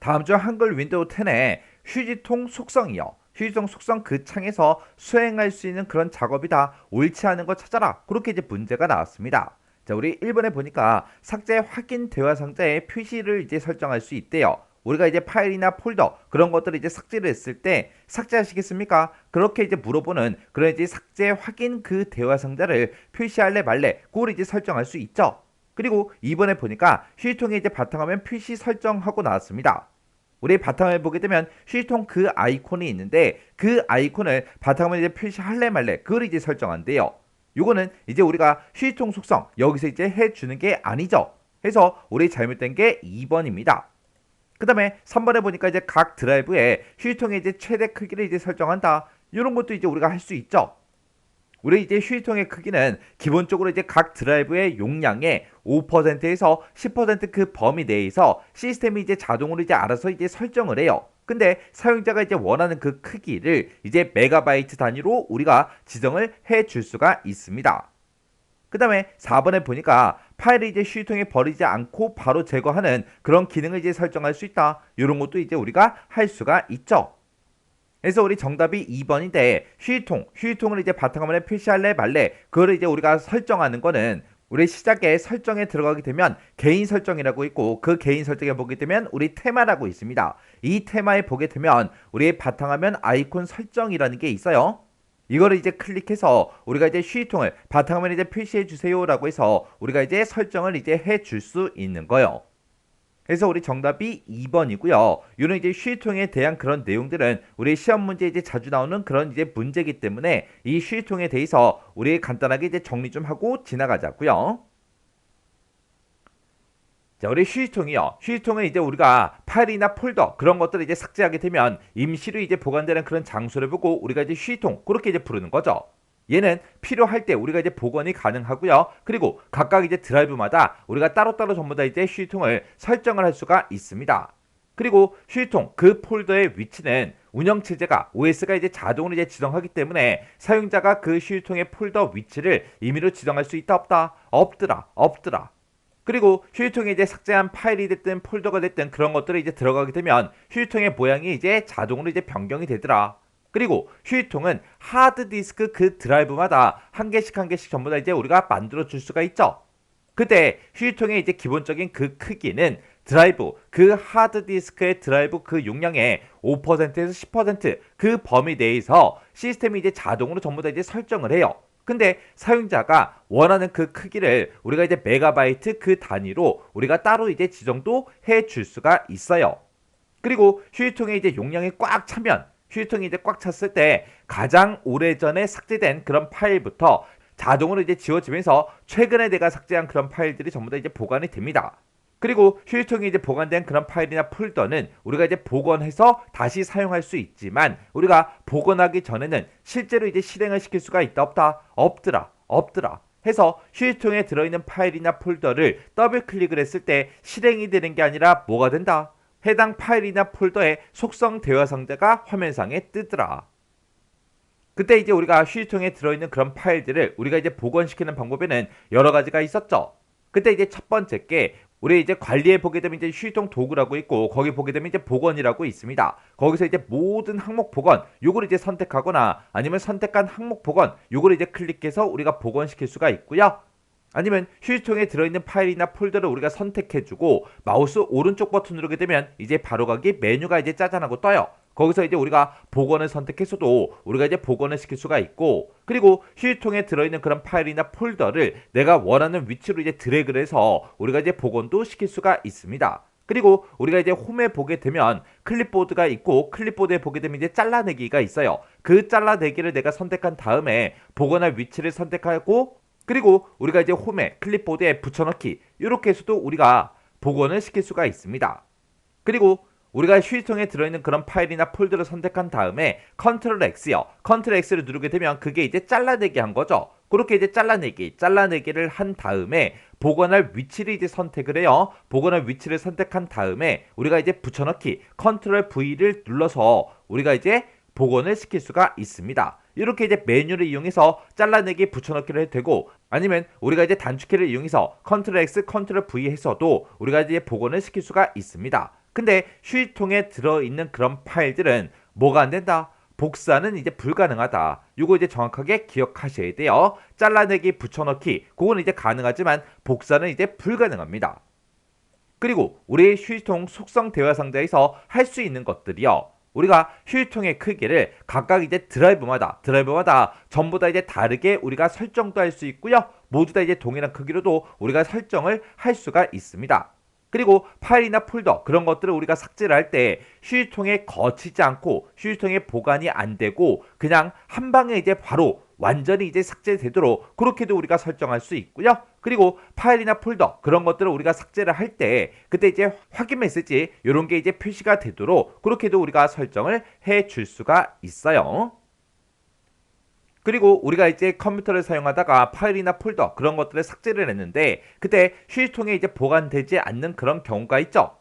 다음 주 한글 윈도우 10에 휴지통 속성이요. 휴지통 속성 그 창에서 수행할 수 있는 그런 작업이다. 옳지 않은 거 찾아라. 그렇게 이제 문제가 나왔습니다. 자, 우리 1번에 보니까 삭제 확인 대화 상자에 표시를 이제 설정할 수 있대요. 우리가 이제 파일이나 폴더 그런 것들을 이제 삭제를 했을 때 삭제하시겠습니까? 그렇게 이제 물어보는 그런 이제 삭제 확인 그 대화 상자를 표시할래 말래 그걸 이제 설정할 수 있죠. 그리고 2번에 보니까 휴지통에 이제 바탕화면 표시 설정하고 나왔습니다. 우리 바탕화면 보게 되면 휴지통 그 아이콘이 있는데 그 아이콘을 바탕화면에 이제 표시할래 말래 그걸 이제 설정한대요. 요거는 이제 우리가 휴지통 속성 여기서 이제 해주는 게 아니죠. 해서 우리 잘못된 게 2번입니다. 그 다음에 3번에 보니까 이제 각 드라이브에 휴지통의 이제 최대 크기를 이제 설정한다. 이런 것도 이제 우리가 할 수 있죠. 우리 이제 휴지통의 크기는 기본적으로 이제 각 드라이브의 용량의 5%에서 10% 범위 내에서 시스템이 이제 자동으로 이제 알아서 이제 설정을 해요. 근데 사용자가 이제 원하는 그 크기를 이제 메가바이트 단위로 우리가 지정을 해 줄 수가 있습니다. 그 다음에 4번에 보니까 파일을 이제 휴지통에 버리지 않고 바로 제거하는 그런 기능을 이제 설정할 수 있다. 이런 것도 이제 우리가 할 수가 있죠. 그래서 우리 정답이 2번인데 휴지통을 이제 바탕화면에 표시할래 말래 그거를 이제 우리가 설정하는 거는 우리 시작에 설정에 들어가게 되면 개인 설정이라고 있고 그 개인 설정에 보게 되면 우리 테마라고 있습니다. 이 테마에 보게 되면 우리의 바탕화면 아이콘 설정이라는 게 있어요. 이거를 이제 클릭해서 우리가 이제 휴지통을 바탕화면에 이제 표시해 주세요라고 해서 우리가 이제 설정을 이제 해 줄 수 있는 거예요. 그래서 우리 정답이 2번이고요. 이런 이제 휴지통에 대한 그런 내용들은 우리 시험 문제에 이제 자주 나오는 그런 이제 문제이기 때문에 이 휴지통에 대해서 우리 간단하게 이제 정리 좀 하고 지나가자고요. 자, 우리 휴지통이요. 휴지통은 이제 우리가 파일이나 폴더 그런 것들을 이제 삭제하게 되면 임시로 이제 보관되는 그런 장소를 보고 우리가 이제 휴지통 그렇게 이제 부르는 거죠. 얘는 필요할 때 우리가 이제 복원이 가능하고요. 그리고 각각 이제 드라이브마다 우리가 따로따로 전부 다 이제 휴지통을 설정을 할 수가 있습니다. 그리고 휴지통 그 폴더의 위치는 운영체제가 OS가 이제 자동으로 이제 지정하기 때문에 사용자가 그 휴지통의 폴더 위치를 임의로 지정할 수 있다 없다? 없더라. 그리고 휴지통에 이제 삭제한 파일이 됐든 폴더가 됐든 그런 것들이 이제 들어가게 되면 휴지통의 모양이 이제 자동으로 이제 변경이 되더라. 그리고 휴지통은 하드디스크 그 드라이브마다 한 개씩 전부 다 이제 우리가 만들어 줄 수가 있죠. 그때 휴지통의 이제 기본적인 그 크기는 드라이브 그 하드디스크의 드라이브 그 용량의 5%에서 10%그 범위 내에서 시스템이 이제 자동으로 전부 다 이제 설정을 해요. 근데 사용자가 원하는 그 크기를 우리가 이제 메가바이트 그 단위로 우리가 따로 이제 지정도 해 줄 수가 있어요. 그리고 휴지통에 이제 용량이 꽉 차면 휴지통이 이제 꽉 찼을 때 가장 오래전에 삭제된 그런 파일부터 자동으로 이제 지워지면서 최근에 내가 삭제한 그런 파일들이 전부 다 이제 보관이 됩니다. 그리고 휴지통이 이제 보관된 그런 파일이나 폴더는 우리가 이제 복원해서 다시 사용할 수 있지만 우리가 복원하기 전에는 실제로 이제 실행을 시킬 수가 있다 없다? 없더라. 해서 휴지통에 들어있는 파일이나 폴더를 더블 클릭을 했을 때 실행이 되는 게 아니라 뭐가 된다? 해당 파일이나 폴더의 속성 대화 상자가 화면상에 뜨더라. 그때 이제 우리가 휴지통에 들어있는 그런 파일들을 우리가 이제 복원시키는 방법에는 여러 가지가 있었죠. 그때 이제 첫 번째 게 우리 이제 관리해 보게 되면 이제 휴지통 도구라고 있고 거기 보게 되면 이제 복원이라고 있습니다. 거기서 이제 모든 항목 복원 요걸 이제 선택하거나 아니면 선택한 항목 복원 요걸 이제 클릭해서 우리가 복원시킬 수가 있고요. 아니면 휴지통에 들어있는 파일이나 폴더를 우리가 선택해주고 마우스 오른쪽 버튼 누르게 되면 이제 바로가기 메뉴가 이제 짜잔하고 떠요. 거기서 이제 우리가 복원을 선택해서도 우리가 이제 복원을 시킬 수가 있고 그리고 휴지통에 들어있는 그런 파일이나 폴더를 내가 원하는 위치로 이제 드래그를 해서 우리가 이제 복원도 시킬 수가 있습니다. 그리고 우리가 이제 홈에 보게 되면 클립보드가 있고 클립보드에 보게 되면 이제 잘라내기가 있어요. 그 잘라내기를 내가 선택한 다음에 복원할 위치를 선택하고 그리고 우리가 이제 홈에 클립보드에 붙여넣기 이렇게 해서도 우리가 복원을 시킬 수가 있습니다. 그리고 우리가 휴지통에 들어있는 그런 파일이나 폴더를 선택한 다음에 컨트롤 X요. 컨트롤 X를 누르게 되면 그게 이제 잘라내기 한 거죠. 그렇게 이제 잘라내기를 한 다음에 복원할 위치를 이제 선택을 해요. 복원할 위치를 선택한 다음에 우리가 이제 붙여넣기 컨트롤 V를 눌러서 우리가 이제 복원을 시킬 수가 있습니다. 이렇게 이제 메뉴를 이용해서 잘라내기 붙여넣기를 해도 되고 아니면 우리가 이제 단축키를 이용해서 컨트롤 X, 컨트롤 V 해서도 우리가 이제 복원을 시킬 수가 있습니다. 근데 휴지통에 들어있는 그런 파일들은 뭐가 안 된다? 복사는 이제 불가능하다. 이거 이제 정확하게 기억하셔야 돼요. 잘라내기, 붙여넣기, 그건 이제 가능하지만 복사는 이제 불가능합니다. 그리고 우리 휴지통 속성 대화 상자에서 할 수 있는 것들이요. 우리가 휴지통의 크기를 각각 이제 드라이브마다 전부 다 이제 다르게 우리가 설정도 할 수 있고요. 모두 다 이제 동일한 크기로도 우리가 설정을 할 수가 있습니다. 그리고 파일이나 폴더 그런 것들을 우리가 삭제를 할 때 휴지통에 거치지 않고 휴지통에 보관이 안 되고 그냥 한 방에 이제 바로 완전히 이제 삭제되도록 그렇게도 우리가 설정할 수 있고요. 그리고 파일이나 폴더 그런 것들을 우리가 삭제를 할 때 그때 이제 확인 메시지 이런 게 이제 표시가 되도록 그렇게도 우리가 설정을 해 줄 수가 있어요. 그리고 우리가 이제 컴퓨터를 사용하다가 파일이나 폴더 그런 것들을 삭제를 했는데 그때 휴지통에 이제 보관되지 않는 그런 경우가 있죠.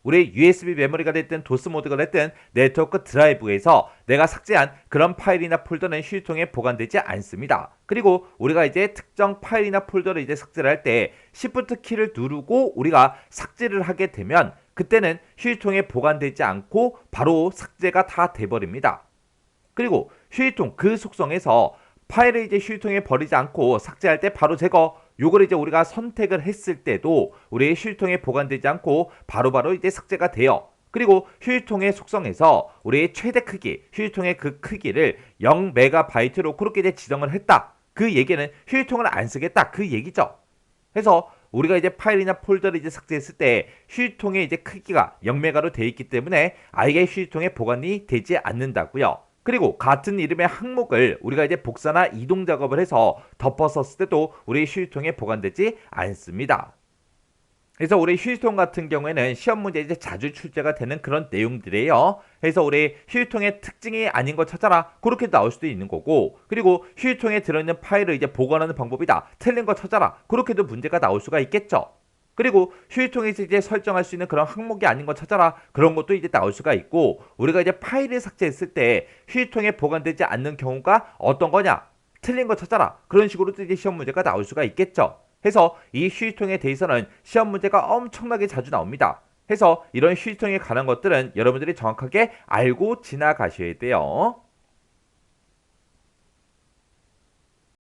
우리 USB 메모리가 됐든 도스 모드가 됐든 네트워크 드라이브에서 내가 삭제한 그런 파일이나 폴더는 휴지통에 보관되지 않습니다. 그리고 우리가 이제 특정 파일이나 폴더를 이제 삭제를 할 때 Shift 키를 누르고 우리가 삭제를 하게 되면 그때는 휴지통에 보관되지 않고 바로 삭제가 다 돼버립니다. 그리고 휴지통 그 속성에서 파일을 이제 휴지통에 버리지 않고 삭제할 때 바로 제거 요걸 이제 우리가 선택을 했을 때도 우리의 휴지통에 보관되지 않고 바로바로 이제 삭제가 돼요. 그리고 휴지통의 속성에서 우리의 최대 크기, 휴지통의 그 크기를 0MB로 그렇게 이제 지정을 했다. 그 얘기는 휴지통을 안 쓰겠다. 그 얘기죠. 그래서 우리가 이제 파일이나 폴더를 이제 삭제했을 때 휴지통의 이제 크기가 0MB로 되어 있기 때문에 아예 휴지통에 보관이 되지 않는다고요. 그리고 같은 이름의 항목을 우리가 이제 복사나 이동 작업을 해서 덮었었을 때도 우리 휴지통에 보관되지 않습니다. 그래서 우리 휴지통 같은 경우에는 시험 문제에 이제 자주 출제가 되는 그런 내용들이에요. 그래서 우리 휴지통의 특징이 아닌 거 찾아라. 그렇게 나올 수도 있는 거고, 그리고 휴지통에 들어있는 파일을 이제 보관하는 방법이다. 틀린 거 찾아라. 그렇게도 문제가 나올 수가 있겠죠. 그리고 휴지통에서 이제 설정할 수 있는 그런 항목이 아닌 거 찾아라. 그런 것도 이제 나올 수가 있고, 우리가 이제 파일을 삭제했을 때 휴지통에 보관되지 않는 경우가 어떤 거냐? 틀린 거 찾아라. 그런 식으로도 이제 시험 문제가 나올 수가 있겠죠. 해서 이 휴지통에 대해서는 시험 문제가 엄청나게 자주 나옵니다. 해서 이런 휴지통에 관한 것들은 여러분들이 정확하게 알고 지나가셔야 돼요.